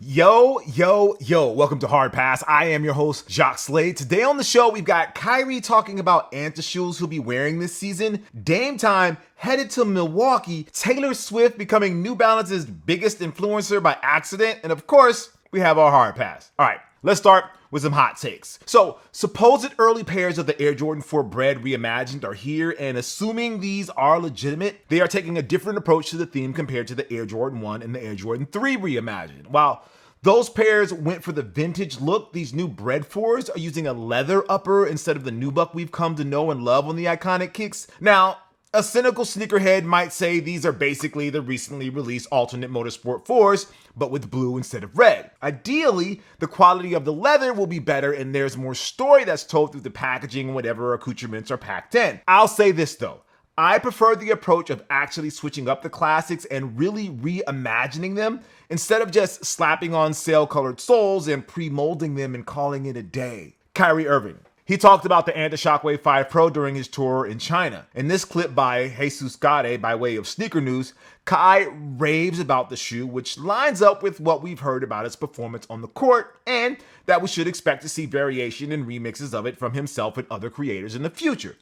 Yo, welcome to Hard Pass. I am your host, Jacques Slade. Today on the show, we've got Kyrie talking about ANTA shoes he'll be wearing this season, Dame Time headed to Milwaukee, Taylor Swift becoming New Balance's biggest influencer by accident, and of course, we have our Hard Pass. All right, let's start with some hot takes. So, supposed early pairs of the Air Jordan 4 Bread reimagined are here, and assuming these are legitimate, they are taking a different approach to the theme compared to the Air Jordan 1 and the Air Jordan 3 reimagined. While those pairs went for the vintage look, these new Bread 4s are using a leather upper instead of the nubuck we've come to know and love on the iconic kicks. Now, a cynical sneakerhead might say these are basically the recently released alternate Motorsport 4s, but with blue instead of red. Ideally, the quality of the leather will be better and there's more story that's told through the packaging and whatever accoutrements are packed in. I'll say this though, I prefer the approach of actually switching up the classics and really reimagining them instead of just slapping on sail-colored soles and pre-molding them and calling it a day. Kyrie Irving. He talked about the ANTA Shockwave 5 Pro during his tour in China. In this clip by Jesus Gade, by way of Sneaker News, Kai raves about the shoe, which lines up with what we've heard about its performance on the court, and that we should expect to see variation and remixes of it from himself and other creators in the future.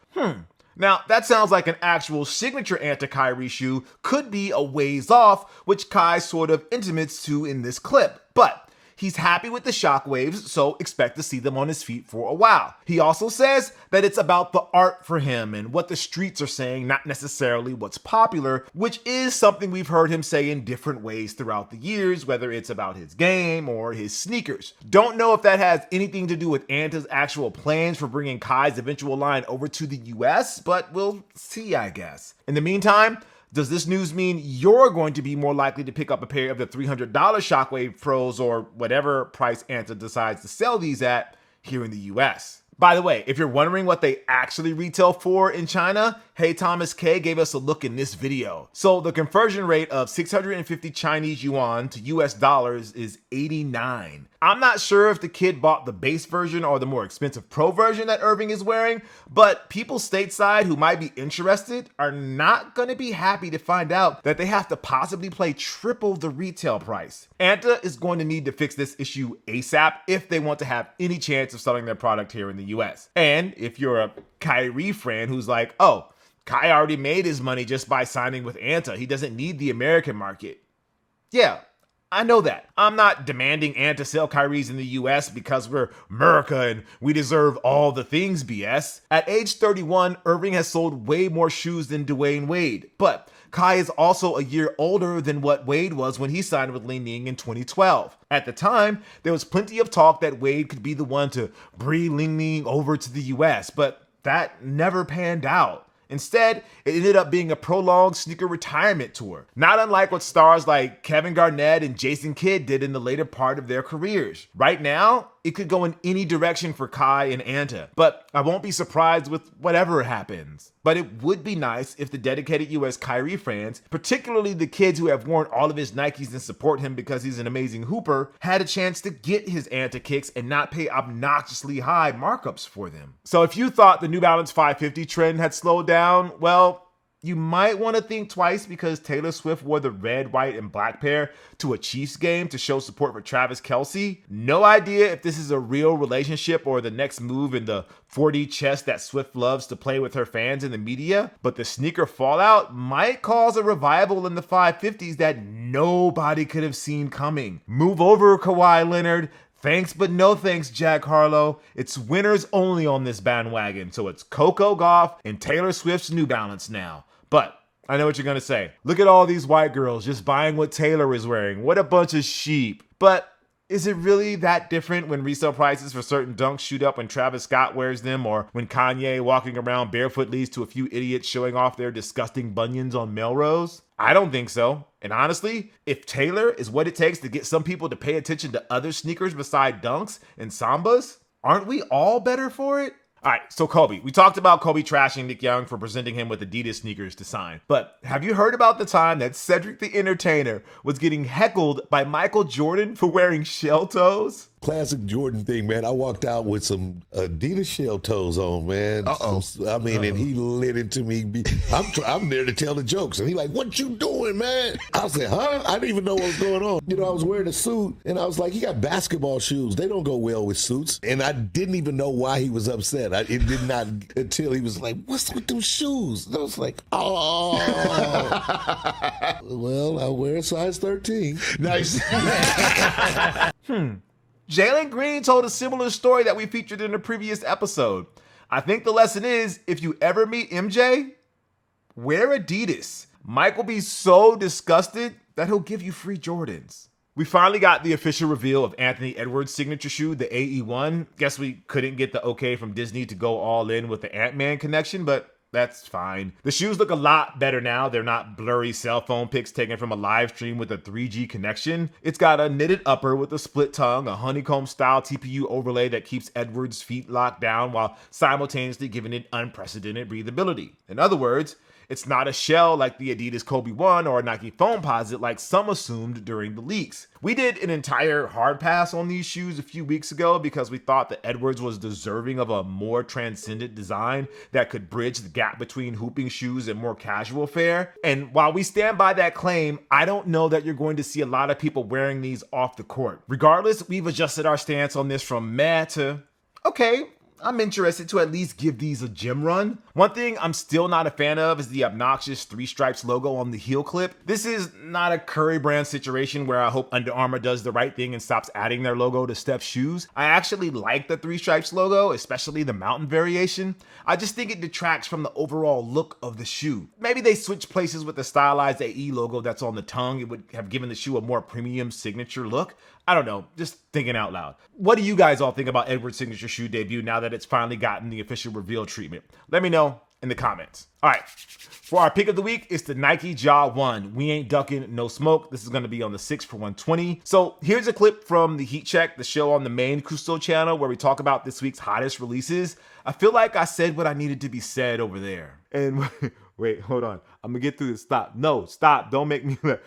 Now, that sounds like an actual signature ANTA Kyrie shoe could be a ways off, which Kai sort of intimates to in this clip. But he's happy with the Shockwaves, so expect to see them on his feet for a while. He also says that it's about the art for him and what the streets are saying, not necessarily what's popular, which is something we've heard him say in different ways throughout the years, whether it's about his game or his sneakers. Don't know if that has anything to do with ANTA's actual plans for bringing Kai's eventual line over to the US, but we'll see, I guess. In the meantime, does this news mean you're going to be more likely to pick up a pair of the $300 Shockwave Pros or whatever price ANTA decides to sell these at here in the US? By the way, if you're wondering what they actually retail for in China, Hey Thomas K gave us a look in this video. So the conversion rate of 650 Chinese yuan to US dollars is 89. I'm not sure if the kid bought the base version or the more expensive Pro version that Irving is wearing, but people stateside who might be interested are not going to be happy to find out that they have to possibly pay triple the retail price. ANTA is going to need to fix this issue ASAP if they want to have any chance of selling their product here in the US. And if you're a Kyrie fan who's like, oh, Kai already made his money just by signing with ANTA, he doesn't need the American market. Yeah, I know that. I'm not demanding ANTA sell Kyries in the US because we're America and we deserve all the things BS. At age 31, Irving has sold way more shoes than Dwayne Wade, but Kai is also a year older than what Wade was when he signed with Li Ning in 2012. At the time, there was plenty of talk that Wade could be the one to bring Li Ning over to the US, but that never panned out. Instead, it ended up being a prolonged sneaker retirement tour, not unlike what stars like Kevin Garnett and Jason Kidd did in the later part of their careers. Right now, it could go in any direction for Kai and ANTA, but I won't be surprised with whatever happens. But it would be nice if the dedicated US Kyrie fans, particularly the kids who have worn all of his Nikes and support him because he's an amazing hooper, had a chance to get his ANTA kicks and not pay obnoxiously high markups for them. So if you thought the New Balance 550 trend had slowed down, well, you might want to think twice because Taylor Swift wore the red, white, and black pair to a Chiefs game to show support for Travis Kelce. No idea if this is a real relationship or the next move in the 4D chess that Swift loves to play with her fans and the media, but the sneaker fallout might cause a revival in the 550s that nobody could have seen coming. Move over, Kawhi Leonard. Thanks, but no thanks, Jack Harlow. It's winners only on this bandwagon, so it's Coco Gauff and Taylor Swift's New Balance now. But I know what you're gonna say. Look at all these white girls just buying what Taylor is wearing. What a bunch of sheep. But is it really that different when resale prices for certain dunks shoot up when Travis Scott wears them, or when Kanye walking around barefoot leads to a few idiots showing off their disgusting bunions on Melrose? I don't think so. And honestly, if Taylor is what it takes to get some people to pay attention to other sneakers beside dunks and sambas, aren't we all better for it? All right, so Kobe. We talked about Kobe trashing Nick Young for presenting him with Adidas sneakers to sign. But have you heard about the time that Cedric the Entertainer was getting heckled by Michael Jordan for wearing shell toes? classic Jordan thing, man. I walked out with some Adidas shell toes on, man. And he lit into me. I'm there to tell the jokes. And he like, what you doing, man? I said, huh? I didn't even know what was going on. I was wearing a suit, and I was like, he got basketball shoes. They don't go well with suits. And I didn't even know why he was upset. It did not until he was like, what's with those shoes? And I was like, oh. Well, I wear a size 13. Nice. Jalen Green told a similar story that we featured in a previous episode. I think the lesson is, if you ever meet MJ, wear Adidas. Mike will be so disgusted that he'll give you free Jordans. We finally got the official reveal of Anthony Edwards' signature shoe, the AE1. Guess we couldn't get the okay from Disney to go all in with the Ant-Man connection, but that's fine. The shoes look a lot better now. They're not blurry cell phone pics taken from a live stream with a 3G connection. It's got a knitted upper with a split tongue, a honeycomb-style TPU overlay that keeps Edwards' feet locked down while simultaneously giving it unprecedented breathability. In other words, it's not a shell like the Adidas Kobe 1 or a Nike Foamposite like some assumed during the leaks. We did an entire hard pass on these shoes a few weeks ago because we thought that Edwards was deserving of a more transcendent design that could bridge the gap between hooping shoes and more casual fare. And while we stand by that claim, I don't know that you're going to see a lot of people wearing these off the court. Regardless, we've adjusted our stance on this from meh to okay. I'm interested to at least give these a gym run. One thing I'm still not a fan of is the obnoxious 3 stripes logo on the heel clip. This is not a Curry brand situation where I hope Under Armour does the right thing and stops adding their logo to Steph's shoes. I actually like the 3 stripes logo, especially the mountain variation. I just think it detracts from the overall look of the shoe. Maybe they switch places with the stylized AE logo that's on the tongue. It would have given the shoe a more premium signature look. I don't know, just thinking out loud. What do you guys all think about Edwards' signature shoe debut now that it's finally gotten the official reveal treatment? Let me know in the comments. All right, for our pick of the week, it's the Nike JORDNS. We ain't ducking, no smoke. This is gonna be on the 6 for 120. So here's a clip from the Heat Check, the show on the main Cousteau channel where we talk about this week's hottest releases. I feel like I said what I needed to be said over there. And wait, hold on. I'm gonna get through this. Stop. No, stop. Don't make me laugh.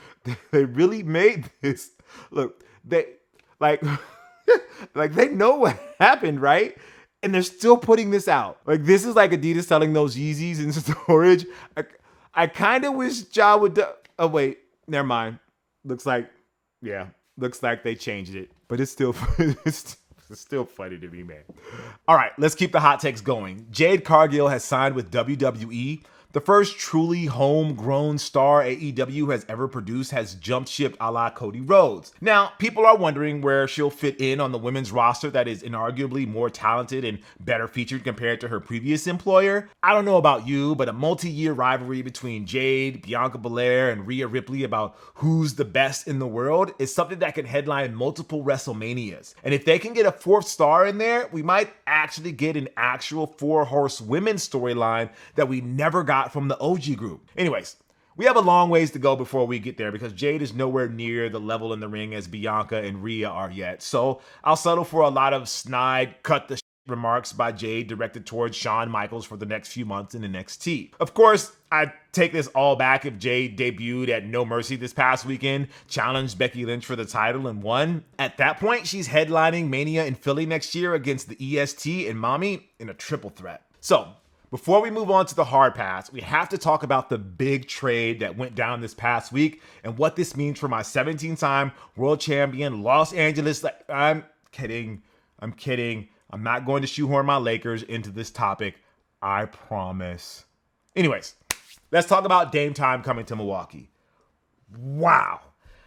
They really made this. Look, they like they know what happened, right? And they're still putting this out. Like, this is like Adidas selling those Yeezys in storage. I kind of wish Ja would oh wait, never mind. Looks like they changed it, but it's still it's still funny to me, man. All right, let's keep the hot takes going. Jade Cargill has signed with WWE. The first truly homegrown star AEW has ever produced has jumped ship a la Cody Rhodes. Now, people are wondering where she'll fit in on the women's roster that is inarguably more talented and better featured compared to her previous employer. I don't know about you, but a multi-year rivalry between Jade, Bianca Belair, and Rhea Ripley about who's the best in the world is something that can headline multiple WrestleManias. And if they can get a 4th star in there, we might actually get an actual 4-horse women's storyline that we never got from the OG group. Anyways, we have a long ways to go before we get there because Jade is nowhere near the level in the ring as Bianca and Rhea are yet. So I'll settle for a lot of snide, cut the remarks by Jade directed towards Shawn Michaels for the next few months in NXT. Of course, I take this all back if Jade debuted at No Mercy this past weekend, challenged Becky Lynch for the title and won. At that point, she's headlining Mania in Philly next year against the EST and Mommy in a triple threat. So, before we move on to the hard pass, we have to talk about the big trade that went down this past week and what this means for my 17-time world champion Los Angeles. I'm kidding. I'm not going to shoehorn my Lakers into this topic. I promise. Anyways, let's talk about Dame Time coming to Milwaukee. Wow.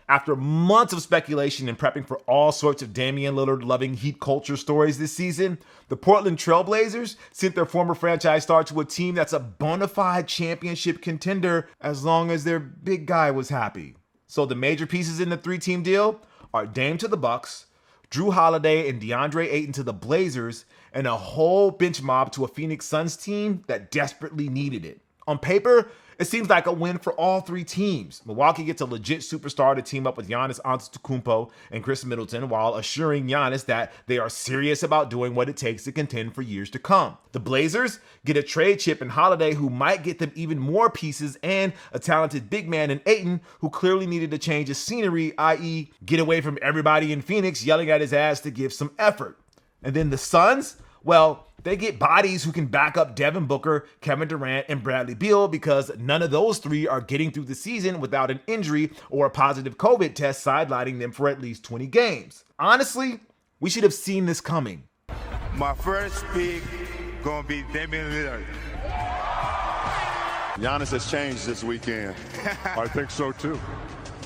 After months of speculation and prepping for all sorts of Damian Lillard-loving Heat culture stories this season, the Portland Trail Blazers sent their former franchise star to a team that's a bona fide championship contender as long as their big guy was happy. So the major pieces in the 3-team deal are Dame to the Bucks, Drew Holiday and DeAndre Ayton to the Blazers, and a whole bench mob to a Phoenix Suns team that desperately needed it. On paper, It seems like a win for all three teams. Milwaukee gets a legit superstar to team up with Giannis Antetokounmpo and Chris Middleton while assuring Giannis that they are serious about doing what it takes to contend for years to come. The Blazers get a trade chip in Holiday who might get them even more pieces and a talented big man in Ayton who clearly needed a change of scenery, i.e. get away from everybody in Phoenix yelling at his ass to give some effort. And then the Suns, well, they get bodies who can back up Devin Booker, Kevin Durant, and Bradley Beal because none of those three are getting through the season without an injury or a positive COVID test sidelining them for at least 20 games. Honestly, we should have seen this coming. My first pick gonna be Damian Lillard. Giannis has changed this weekend. I think so too.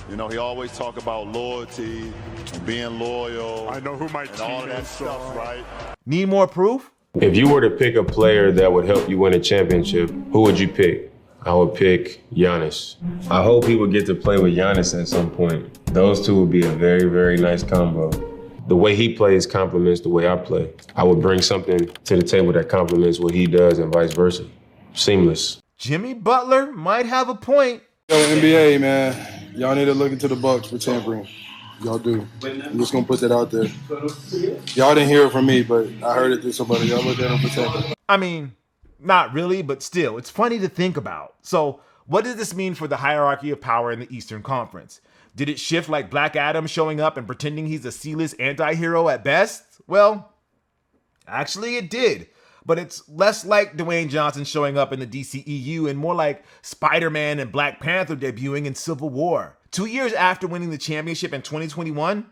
You know, he always talk about loyalty, being loyal. I know who my and team all of that is, stuff, right? Need more proof? If you were to pick a player that would help you win a championship, who would you pick? I would pick Giannis. I hope he would get to play with Giannis at some point. Those two would be a very, very nice combo. The way he plays complements the way I play. I would bring something to the table that complements what he does and vice versa. Seamless. Jimmy Butler might have a point. Yo, NBA, man, y'all need to look into the Bucks for tampering. Y'all do. I'm just gonna put that out there. Y'all didn't hear it from me, but I heard it through somebody. Y'all look at them for tampering. I mean, not really, but still, it's funny to think about. So, what does this mean for the hierarchy of power in the Eastern Conference? Did it shift like Black Adam showing up and pretending he's a C-list anti-hero at best? Well, actually it did. But it's less like Dwayne Johnson showing up in the DCEU and more like Spider-Man and Black Panther debuting in Civil War. 2 years after winning the championship in 2021,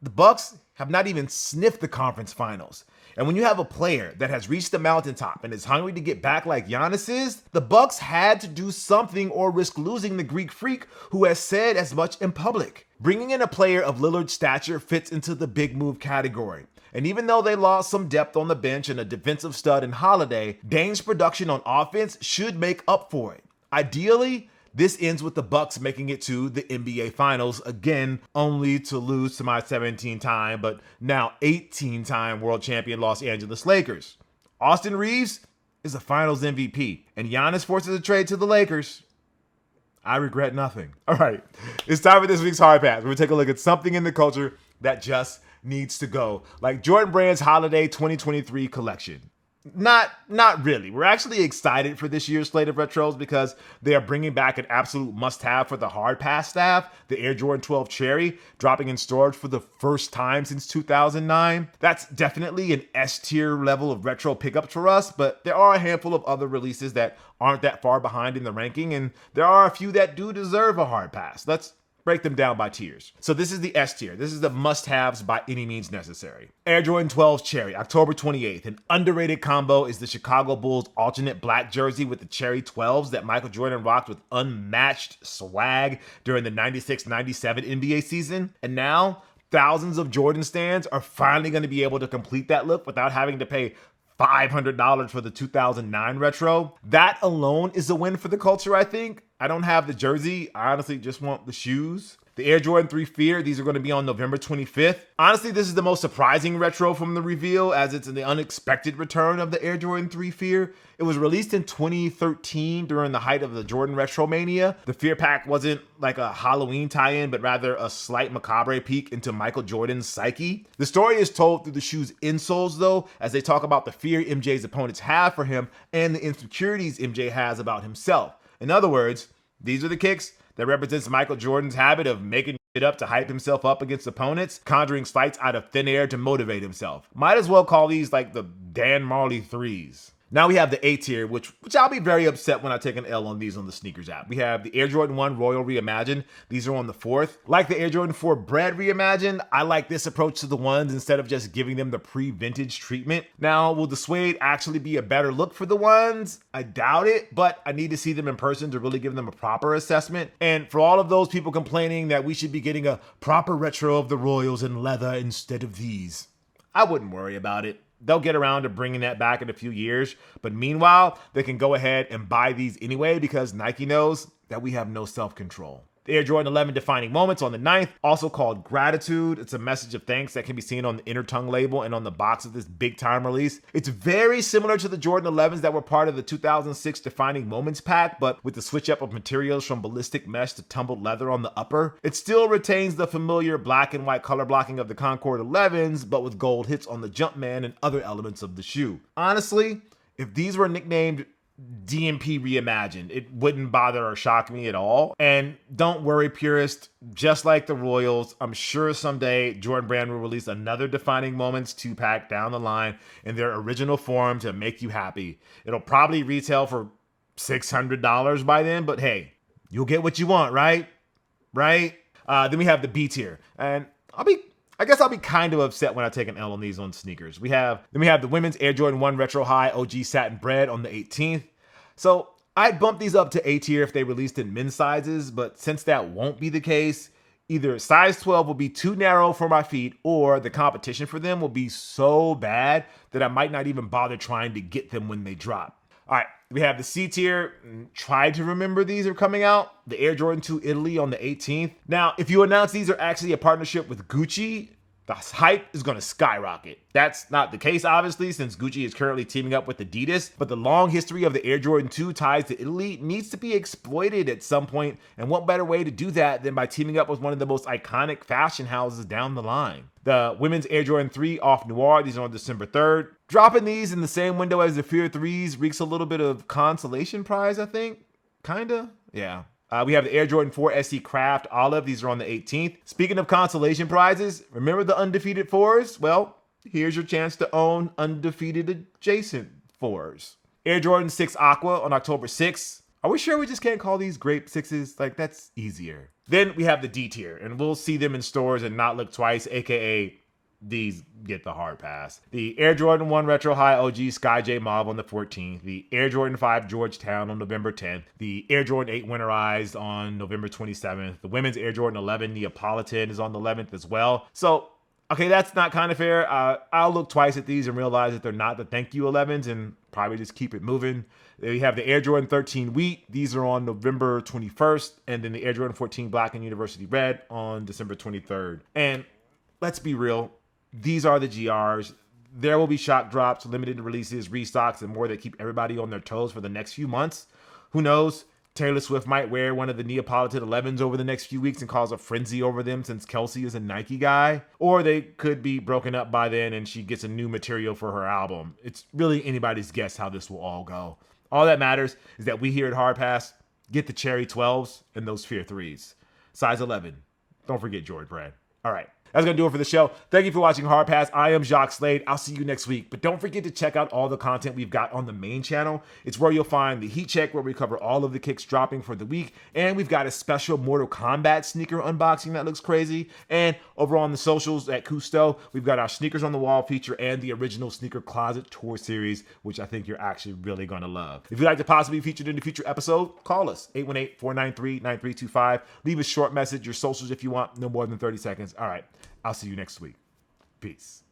the Bucks have not even sniffed the conference finals. And when you have a player that has reached the mountaintop and is hungry to get back like Giannis is, the Bucks had to do something or risk losing the Greek Freak who has said as much in public. Bringing in a player of Lillard's stature fits into the big move category. And even though they lost some depth on the bench and a defensive stud in Holiday, Dame's production on offense should make up for it. Ideally, this ends with the Bucks making it to the NBA Finals, again, only to lose to my 17-time, but now 18-time world champion Los Angeles Lakers. Austin Reeves is a Finals MVP, and Giannis forces a trade to the Lakers. I regret nothing. All right, it's time for this week's Hard Pass. We're going to take a look at something in the culture that just needs to go, like Jordan Brand's Holiday 2023 collection. Not really. We're actually excited for this year's slate of retros because they are bringing back an absolute must-have for the Hard Pass staff, the Air Jordan 12 Cherry, dropping in storage for the first time since 2009. That's definitely an S-tier level of retro pickups for us, but there are a handful of other releases that aren't that far behind in the ranking, and there are a few that do deserve a Hard Pass. Let's break them down by tiers. So this is the S tier. This is the must-haves by any means necessary. Air Jordan 12 Cherry, October 28th. An underrated combo is the Chicago Bulls alternate black jersey with the Cherry 12s that Michael Jordan rocked with unmatched swag during the 96-97 NBA season. And now, thousands of Jordan stans are finally going to be able to complete that look without having to pay $500 for the 2009 retro. That alone is a win for the culture, I think. I don't have the jersey. I honestly just want the shoes. The Air Jordan 3 Fear, these are going to be on November 25th. Honestly, this is the most surprising retro from the reveal as it's the unexpected return of the Air Jordan 3 Fear. It was released in 2013 during the height of the Jordan Retro Mania. The Fear Pack wasn't like a Halloween tie-in, but rather a slight macabre peek into Michael Jordan's psyche. The story is told through the shoe's insoles, though, as they talk about the fear MJ's opponents have for him and the insecurities MJ has about himself. In other words, these are the kicks that represents Michael Jordan's habit of making shit up to hype himself up against opponents, conjuring slights out of thin air to motivate himself. Might as well call these like the Dan Marley threes. Now we have the A tier, which I'll be very upset when I take an L on these on the sneakers app. We have the Air Jordan 1 Royal Reimagined. These are on the 4th. Like the Air Jordan 4 Bread Reimagined, I like this approach to the ones instead of just giving them the pre-vintage treatment. Now, will the suede actually be a better look for the ones? I doubt it, but I need to see them in person to really give them a proper assessment. And for all of those people complaining that we should be getting a proper retro of the Royals in leather instead of these, I wouldn't worry about it. They'll get around to bringing that back in a few years. But meanwhile, they can go ahead and buy these anyway because Nike knows that we have no self-control. The Air Jordan 11 Defining Moments on the 9th, also called Gratitude. It's a message of thanks that can be seen on the inner tongue label and on the box of this big time release. It's very similar to the Jordan 11s that were part of the 2006 Defining Moments pack, but with the switch up of materials from ballistic mesh to tumbled leather on the upper. It still retains the familiar black and white color blocking of the Concord 11s, but with gold hits on the Jumpman and other elements of the shoe. Honestly, if these were nicknamed DMP Reimagined, it wouldn't bother or shock me at all. And don't worry, purist, just like the Royals, I'm sure someday Jordan Brand will release another Defining Moments 2-pack down the line in their original form to make you happy. It'll probably retail for $600 by then, but hey, you'll get what you want, right? Then we have the B tier, and I guess I'll be kind of upset when I take an L on these on sneakers. We have the women's Air Jordan 1 Retro High OG Satin Bread on the 18th. So I'd bump these up to A tier if they released in men's sizes, but since that won't be the case, either size 12 will be too narrow for my feet or the competition for them will be so bad that I might not even bother trying to get them when they drop. All right, we have the C tier. Try to remember these are coming out. The Air Jordan 2 Italy on the 18th. Now, if you announce these are actually a partnership with Gucci, the hype is going to skyrocket. That's not the case, obviously, since Gucci is currently teaming up with Adidas, but the long history of the Air Jordan 2 ties to Italy needs to be exploited at some point, and what better way to do that than by teaming up with one of the most iconic fashion houses down the line. The women's Air Jordan 3 Off Noir, these are on December 3rd. Dropping these in the same window as the Fear 3s reeks a little bit of consolation prize, I think. Kinda? Yeah. We have the Air Jordan 4 SC Craft Olive. These are on the 18th. Speaking of consolation prizes, remember the undefeated 4s? Well, here's your chance to own undefeated adjacent 4s. Air Jordan 6 Aqua on October 6th. Are we sure we just can't call these grape 6s? Like, that's easier. Then we have the D tier, and we'll see them in stores and not look twice, aka these get the hard pass. The Air Jordan 1 Retro High OG Sky J Mauve on the 14th. The Air Jordan 5 Georgetown on November 10th. The Air Jordan 8 Winterized on November 27th. The women's Air Jordan 11 Neapolitan is on the 11th as well. So, okay, that's not kind of fair. I'll look twice at these and realize that they're not the thank you 11s and probably just keep it moving. We have the Air Jordan 13 Wheat. These are on November 21st. And then the Air Jordan 14 Black and University Red on December 23rd. And let's be real. These are the GRs. There will be shock drops, limited releases, restocks, and more that keep everybody on their toes for the next few months. Who knows? Taylor Swift might wear one of the Neapolitan 11s over the next few weeks and cause a frenzy over them since Kelsey is a Nike guy. Or they could be broken up by then and she gets a new material for her album. It's really anybody's guess how this will all go. All that matters is that we here at Hard Pass get the Cherry 12s and those Fear 3s. Size 11. Don't forget Jordan Brand. All right. That's going to do it for the show. Thank you for watching Hard Pass. I am Jacques Slade. I'll see you next week. But don't forget to check out all the content we've got on the main channel. It's where you'll find the Heat Check, where we cover all of the kicks dropping for the week. And we've got a special Mortal Kombat sneaker unboxing that looks crazy. And over on the socials at Cousteau, we've got our Sneakers on the Wall feature and the original Sneaker Closet Tour series, which I think you're actually really going to love. If you'd like to possibly be featured in a future episode, call us, 818-493-9325. Leave a short message, your socials if you want, no more than 30 seconds. All right. I'll see you next week. Peace.